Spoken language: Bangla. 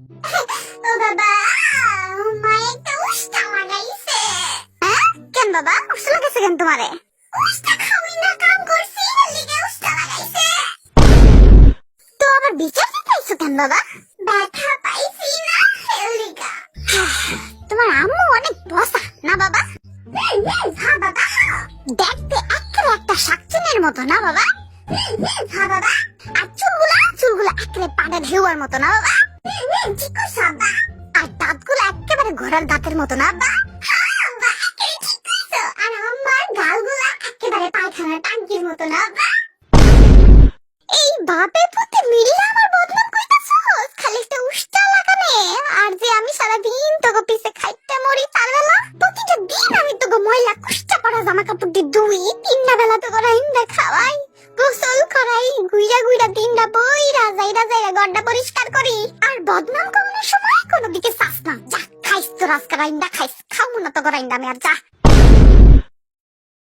ও বাবা, মায়ে একটা উস্তা লাগাইছে। হ্যাঁ, কেন বাবা উস্তা লাগাইছে কেন তোমারে? উস্তা খাওয়াই না কাম করছি, লিগে উস্তা লাগাইছে। তো আবার বিচার দিতেছো কেন বাবা? ব্যথা পাইছি না লিগা। তোমার আম্মু অনেক বসা না বাবা? হ্যাঁ বাবা, দেখতে একেবারে একটা শাকচুনের মতো না বাবা? হ্যাঁ বাবা, আর চুলগুলা একেবারে পাড়ের হেওয়ার মতো না বাবা? ঠিক কইছো আব্বা। আর দাঁতগুলো একেবারে ঘোড়ার দাঁতের মতো না আব্বা? হ্যাঁ আব্বা, একেবারে ঠিক কইছো। আর আমার গালগুলো একেবারে পায়খানার টাঙ্কির মতো না আব্বা? এই বাপে পুতে মিল্লা আমার বদনাম কইতাছস, খালি একটা উষ্টা লাগানে। আর যে আমি সারাদিন তোকে পিছে খাইতে মরি, তার বেলা প্রতিটা দিন আমি তোকে ময়লা কুষ্টা পরা জামা কাপড় দিয়ে ধুই, তিনটা বেলা তোকে রাইন্দা খাওয়াই, গোসল করাই, গুইরা গুইরা দিনটা বইরা যাইরা গড্ডা পরিষ্কার করি। আর বদনাম করানোর সময় কোনো দিকে চাস না। যা খাইস তোর আজকে রাইন্দা খাইস, খাবো না তোকে রাইন্দা আমি আর যা।